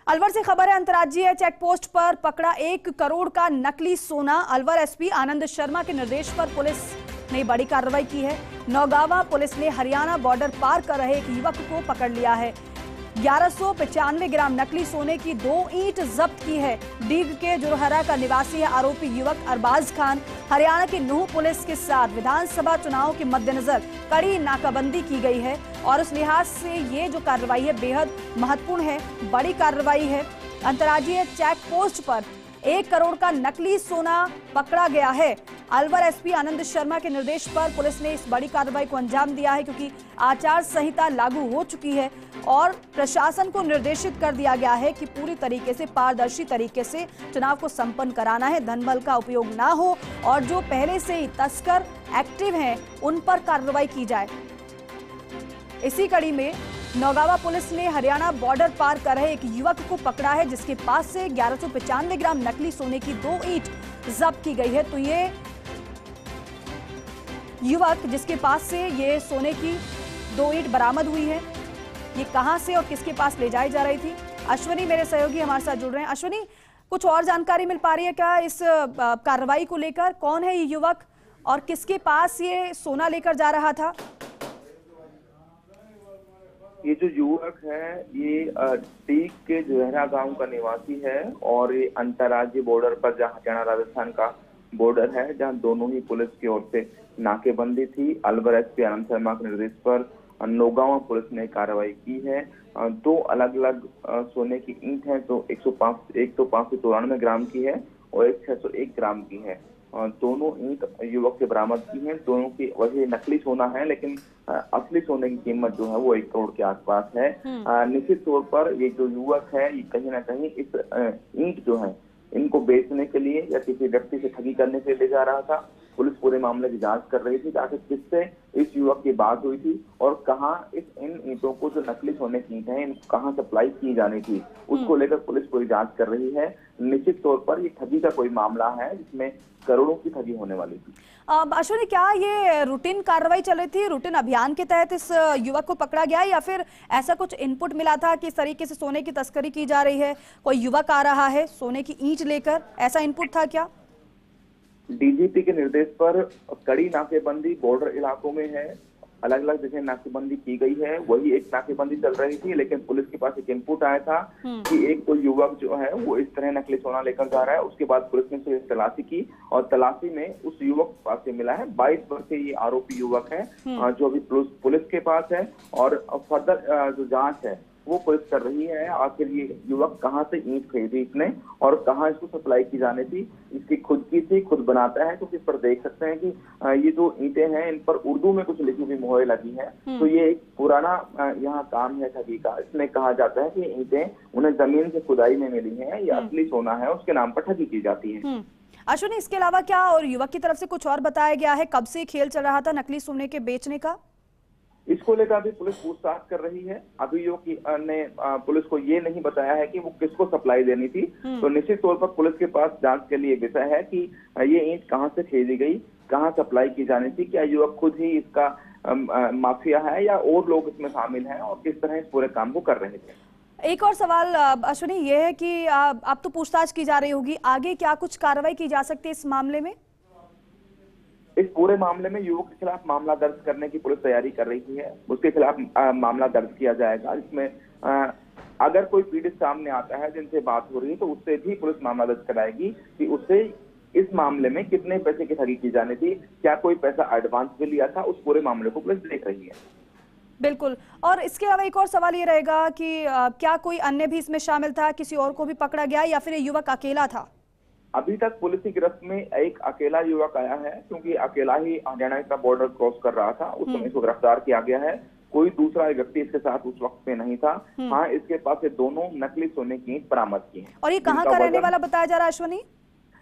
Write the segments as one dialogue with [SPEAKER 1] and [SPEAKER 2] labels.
[SPEAKER 1] अलवर से खबर है, अंतर्राज्यीय चेक पोस्ट पर पकड़ा 1 करोड़ का नकली सोना। अलवर एसपी आनंद शर्मा के निर्देश पर पुलिस ने बड़ी कार्रवाई की है। नौगावा पुलिस ने हरियाणा बॉर्डर पार कर रहे एक युवक को पकड़ लिया है। 1195 ग्राम नकली सोने की 2 ईंट जब्त की है। डीग के जुरहरा का निवासी है आरोपी युवक अरबाज खान। हरियाणा की नूह पुलिस के साथ विधानसभा चुनाव के मद्देनजर कड़ी नाकाबंदी की गई है और उस लिहाज से ये जो कार्रवाई है बेहद महत्वपूर्ण है, बड़ी कार्रवाई है। अंतर्राज्यीय चेक पोस्ट पर 1 करोड़ का नकली सोना पकड़ा गया है। अलवर एसपी आनंद शर्मा के निर्देश पर पुलिस ने इस बड़ी कार्रवाई को अंजाम दिया है, क्योंकि आचार संहिता लागू हो चुकी है और प्रशासन को निर्देशित कर दिया गया है कि पूरी तरीके से पारदर्शी तरीके से चुनाव को संपन्न कराना है, धनबल का उपयोग ना हो और जो पहले से ही तस्कर एक्टिव हैं उन पर कार्रवाई की जाए। इसी कड़ी में नौगावा पुलिस ने हरियाणा बॉर्डर पार कर रहे एक युवक को पकड़ा है, जिसके पास से 1195 ग्राम नकली सोने की 2 ईंट जब्त की गई है। तो ये युवक जिसके पास से ये सोने की 2 ईंट बरामद हुई है, ये कहां से और किसके पास ले जाई जा रही थी? अश्विनी मेरे सहयोगी हमारे साथ जुड़ रहे हैं। अश्विनी, कुछ और जानकारी मिल पा रही है क्या इस कार्रवाई को लेकर? कौन है ये युवक और किसके पास ये सोना लेकर जा रहा था?
[SPEAKER 2] ये जो युवक है ये टीक के जुरहरा गांव का निवासी है और ये अंतर्राज्यीय बॉर्डर पर जहां हरियाणा राजस्थान का बॉर्डर है, जहां दोनों ही पुलिस की ओर से नाकेबंदी थी। अलवर एसपी आनंद शर्मा के निर्देश पर नौगावा पुलिस ने कार्रवाई की है। 2 अलग अलग सोने की ईंट है, तो एक तो 594 ग्राम की है और एक 601 ग्राम की है। दोनों ईंट युवक से बरामद की हैं। दोनों की वही नकली सोना है, लेकिन असली सोने की कीमत जो है वो 1 करोड़ के आसपास है। निश्चित तौर पर ये जो युवक है ये कहीं ना कहीं इस ईंट जो है इनको बेचने के लिए या किसी व्यक्ति से ठगी करने के लिए ले जा रहा था। पुलिस पूरे मामले की जांच कर रही थी कि आखिर किससे इस युवक की बात हुई थी और कहां इन ईंटों को, जो नकली सोने की ईंट है, इनको कहां सप्लाई की जानी थी, उसको लेकर पुलिस पूरी जांच कर रही है। निश्चित तौर पर ये ठगी का कोई मामला है जिसमें करोड़ों की ठगी होने वाली थी।
[SPEAKER 1] अश्विनी, क्या ये रूटीन कार्रवाई चल रही थी, रूटीन अभियान के तहत इस युवक को पकड़ा गया या फिर ऐसा कुछ इनपुट मिला था कि इस तरीके से सोने की तस्करी की जा रही है, कोई युवक आ रहा है सोने की ईंट लेकर, ऐसा इनपुट था क्या?
[SPEAKER 2] डीजीपी के निर्देश पर कड़ी नाकेबंदी बॉर्डर इलाकों में है। अलग अलग जगह नाकेबंदी की गई है। वही एक नाकेबंदी चल रही थी, लेकिन पुलिस के पास एक इनपुट आया था कि एक तो युवक जो है वो इस तरह नकली सोना लेकर जा रहा है। उसके बाद पुलिस ने उसे तलाशी की और तलाशी में उस युवक के पास से मिला है 22 वर्षीय ये आरोपी युवक है, जो अभी पुलिस के पास है और फर्दर जो जांच है वो पुलिस कर रही है। आखिर ये युवक कहां से ईंट खरीदी इसने और कहां इसको सप्लाई की जानी थी, इसकी खुद की थी, खुद बनाता है। क्योंकि इस पर देख सकते हैं कि ये जो ईंटें हैं इन पर उर्दू में कुछ लिखी हुई मोहरें लगी हैं। तो ये एक पुराना यहाँ काम है ठगी का। इसमें कहा जाता है कि ईंटें उन्हें जमीन से खुदाई में मिली हैं, ये असली सोना है, उसके नाम पर ठगी की जाती है।
[SPEAKER 1] अश्विनी, इसके अलावा क्या और युवक की तरफ से कुछ और बताया गया है? कब से खेल चल रहा था नकली सोने के बेचने का?
[SPEAKER 2] इसको लेकर अभी पुलिस पूछताछ कर रही है। अभी ने पुलिस को ये नहीं बताया है कि वो किसको सप्लाई देनी थी। तो निश्चित तौर पर पुलिस के पास जांच के लिए विषय है कि ये ईंट कहां से खरीदी गई, कहां सप्लाई की जानी थी, क्या युवक खुद ही इसका माफिया है या और लोग इसमें शामिल हैं और किस तरह इस पूरे काम को कर रहे थे।
[SPEAKER 1] एक और सवाल अश्विनी ये है कि अब तो पूछताछ की जा रही होगी, आगे क्या कुछ कार्रवाई की जा सकती है इस मामले में?
[SPEAKER 2] इस पूरे मामले में युवक के खिलाफ मामला दर्ज करने की पुलिस तैयारी कर रही है। उसके खिलाफ मामला दर्ज किया जाएगा, जिसमें अगर कोई पीड़ित सामने आता है जिनसे बात हो रही है तो उससे भी पुलिस मामला दर्ज कराएगी कि उससे इस मामले में कितने पैसे की ठगी की जानी थी, क्या कोई पैसा एडवांस भी लिया था। उस पूरे मामले को पुलिस देख रही है।
[SPEAKER 1] बिल्कुल। और इसके अलावा एक और सवाल ये रहेगा कि क्या कोई अन्य भी इसमें शामिल था, किसी और को भी पकड़ा गया या फिर ये युवक अकेला था?
[SPEAKER 2] अभी तक पुलिस की गिरफ्त में एक अकेला युवक आया है, क्योंकि अकेला ही हरियाणा का बॉर्डर क्रॉस कर रहा था। उस समय इसको गिरफ्तार किया गया है। कोई दूसरा व्यक्ति इसके साथ उस वक्त पे नहीं था। हाँ, इसके पास से दोनों नकली सोने की ईंट बरामद की है।
[SPEAKER 1] और ये कहाँ का रहने वाला बताया जा रहा है अश्विनी?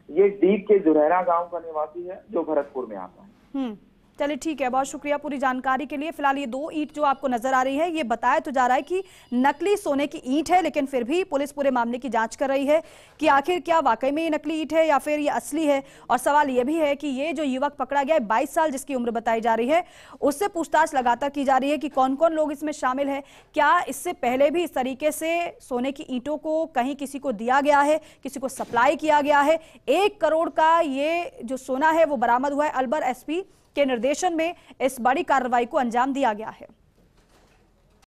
[SPEAKER 2] ये डीग के जुरहरा गांव का निवासी है, जो भरतपुर में आता है।
[SPEAKER 1] चलिए ठीक है, बहुत शुक्रिया पूरी जानकारी के लिए। फिलहाल ये 2 ईंट जो आपको नजर आ रही है, ये बताया तो जा रहा है कि नकली सोने की ईंट है, लेकिन फिर भी पुलिस पूरे मामले की जांच कर रही है कि आखिर क्या वाकई में ये नकली ईंट है या फिर ये असली है। और सवाल ये भी है कि ये जो युवक पकड़ा गया है, 22 साल जिसकी उम्र बताई जा रही है, उससे पूछताछ लगातार की जा रही है कि कौन कौन लोग इसमें शामिल है। क्या इससे पहले भी इस तरीके से सोने की ईंटों को कहीं किसी को दिया गया है, किसी को सप्लाई किया गया है। 1 करोड़ का ये जो सोना है वो बरामद हुआ है। अलवर एसपी के निर्देशन में इस बड़ी कार्रवाई को अंजाम दिया गया है।